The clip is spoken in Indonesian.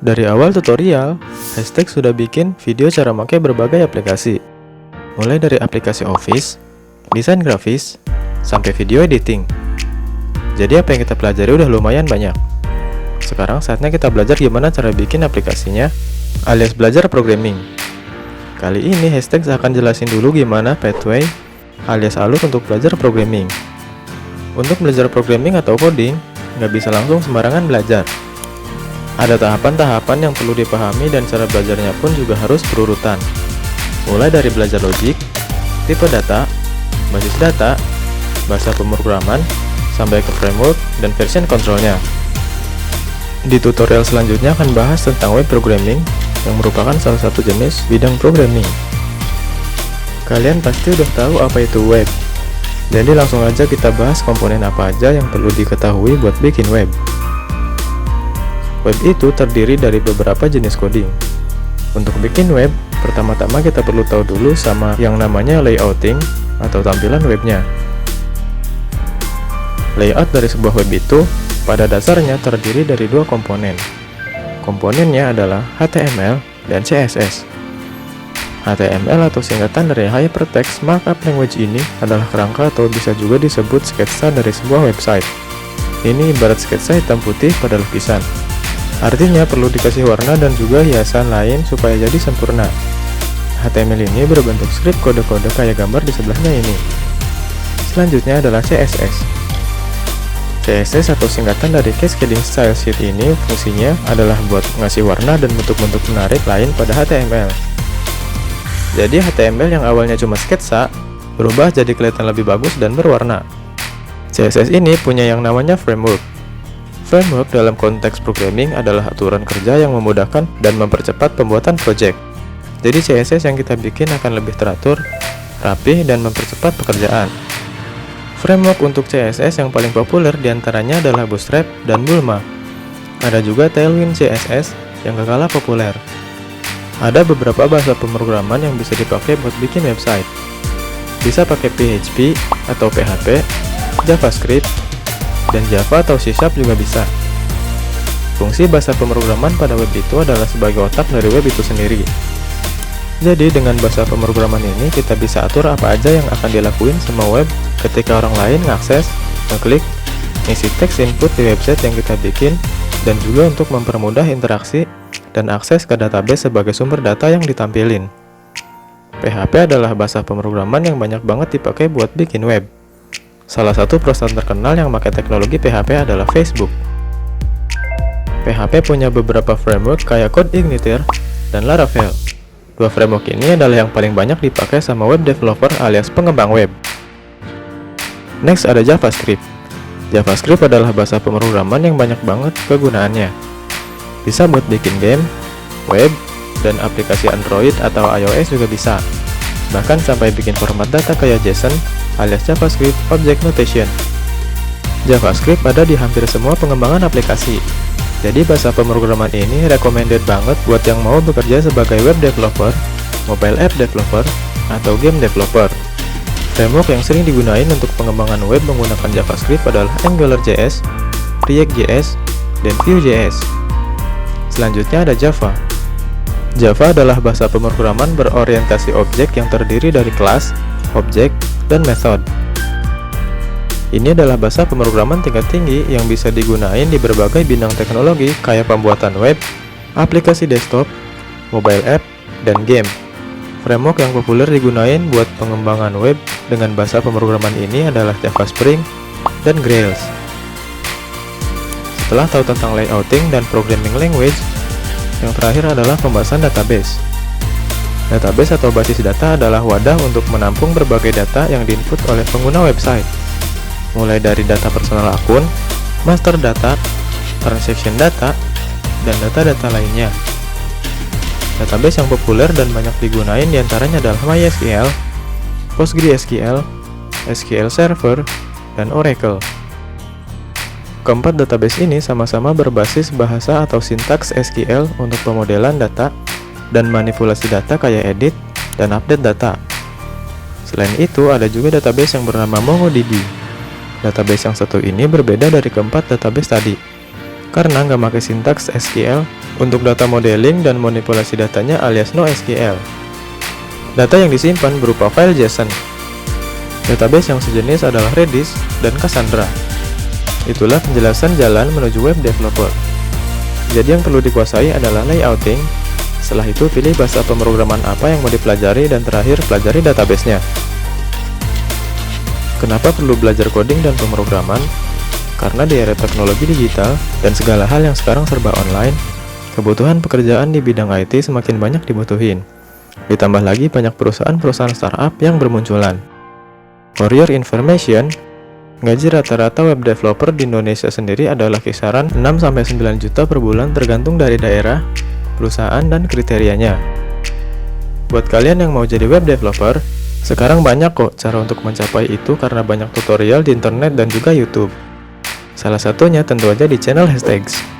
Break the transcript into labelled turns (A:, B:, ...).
A: Dari awal tutorial, Hashtag sudah bikin video cara pakai berbagai aplikasi. Mulai dari aplikasi Office, desain grafis, sampai video editing. Jadi apa yang kita pelajari udah lumayan banyak. Sekarang saatnya kita belajar gimana cara bikin aplikasinya, alias belajar programming. Kali ini Hashtag akan jelasin dulu gimana pathway, alias alur untuk belajar programming. Untuk belajar programming atau coding, nggak bisa langsung sembarangan belajar. Ada tahapan-tahapan yang perlu dipahami dan cara belajarnya pun juga harus berurutan. Mulai dari belajar logik, tipe data, basis data, bahasa pemrograman, sampai ke framework dan version controlnya. Di tutorial selanjutnya akan bahas tentang web programming yang merupakan salah satu jenis bidang programming. Kalian pasti udah tahu apa itu web. Jadi langsung aja kita bahas komponen apa aja yang perlu diketahui buat bikin web. Web itu terdiri dari beberapa jenis coding. Untuk bikin web, pertama-tama kita perlu tahu dulu sama yang namanya layouting atau tampilan webnya. Layout dari sebuah web itu pada dasarnya terdiri dari dua komponen. Komponennya adalah HTML dan CSS. HTML atau singkatan dari Hypertext Markup Language ini adalah kerangka atau bisa juga disebut sketsa dari sebuah website. Ini ibarat sketsa hitam putih pada lukisan. Artinya perlu dikasih warna dan juga hiasan lain supaya jadi sempurna. HTML ini berbentuk script kode-kode kayak gambar di sebelahnya ini. Selanjutnya adalah CSS. CSS atau singkatan dari Cascading Style Sheet ini fungsinya adalah buat ngasih warna dan bentuk-bentuk menarik lain pada HTML. Jadi HTML yang awalnya cuma sketsa, berubah jadi kelihatan lebih bagus dan berwarna. CSS ini punya yang namanya framework. Framework dalam konteks programming adalah aturan kerja yang memudahkan dan mempercepat pembuatan project. Jadi CSS yang kita bikin akan lebih teratur, rapi, dan mempercepat pekerjaan. Framework untuk CSS yang paling populer diantaranya adalah Bootstrap dan Bulma. Ada juga Tailwind CSS yang gak kalah populer. Ada beberapa bahasa pemrograman yang bisa dipakai buat bikin website. Bisa pakai PHP atau PHP, JavaScript, dan Java atau C# juga bisa. Fungsi bahasa pemrograman pada web itu adalah sebagai otak dari web itu sendiri. Jadi dengan bahasa pemrograman ini kita bisa atur apa aja yang akan dilakuin sama web ketika orang lain ngakses, ngeklik, ngisi teks input di website yang kita bikin, dan juga untuk mempermudah interaksi dan akses ke database sebagai sumber data yang ditampilin. PHP adalah bahasa pemrograman yang banyak banget dipakai buat bikin web. Salah satu perusahaan terkenal yang pakai teknologi PHP adalah Facebook. PHP punya beberapa framework kayak CodeIgniter dan Laravel. Dua framework ini adalah yang paling banyak dipakai sama web developer alias pengembang web. Next ada JavaScript. JavaScript adalah bahasa pemrograman yang banyak banget kegunaannya. Bisa buat bikin game, web, dan aplikasi Android atau iOS juga bisa. Bahkan sampai bikin format data kayak JSON alias JavaScript Object Notation. JavaScript ada di hampir semua pengembangan aplikasi. Jadi bahasa pemrograman ini recommended banget buat yang mau bekerja sebagai web developer, mobile app developer, atau game developer. Framework yang sering digunain untuk pengembangan web menggunakan JavaScript adalah AngularJS, React.js, dan Vue.js. Selanjutnya ada Java. Java adalah bahasa pemrograman berorientasi objek yang terdiri dari kelas, objek, dan method. Ini adalah bahasa pemrograman tingkat tinggi yang bisa digunain di berbagai bidang teknologi kayak pembuatan web, aplikasi desktop, mobile app, dan game. Framework yang populer digunain buat pengembangan web dengan bahasa pemrograman ini adalah Java Spring dan Grails. Setelah tahu tentang layouting dan programming language, yang terakhir adalah pembahasan database. Database atau basis data adalah wadah untuk menampung berbagai data yang diinput oleh pengguna website. Mulai dari data personal akun, master data, transaction data, dan data-data lainnya. Database yang populer dan banyak digunain diantaranya adalah MySQL, PostgreSQL, SQL Server, dan Oracle. Keempat database ini sama-sama berbasis bahasa atau sintaks SQL untuk pemodelan data dan manipulasi data kayak edit dan update data. Selain itu, ada juga database yang bernama MongoDB. Database yang satu ini berbeda dari keempat database tadi. karena nggak pakai sintaks SQL untuk data modeling dan manipulasi datanya alias NoSQL. Data yang disimpan berupa file JSON. Database yang sejenis adalah Redis dan Cassandra. Itulah penjelasan jalan menuju web developer. Jadi yang perlu dikuasai adalah layouting. Setelah itu pilih bahasa pemrograman apa yang mau dipelajari dan terakhir pelajari database-nya. Kenapa perlu belajar coding dan pemrograman? Karena di era teknologi digital dan segala hal yang sekarang serba online, kebutuhan pekerjaan di bidang IT semakin banyak dibutuhin. Ditambah lagi banyak perusahaan-perusahaan startup yang bermunculan. For your information, gaji rata-rata web developer di Indonesia sendiri adalah kisaran 6-9 juta per bulan tergantung dari daerah, perusahaan, dan kriterianya. Buat kalian yang mau jadi web developer, sekarang banyak kok cara untuk mencapai itu karena banyak tutorial di internet dan juga YouTube. Salah satunya tentu aja di channel Hashtags.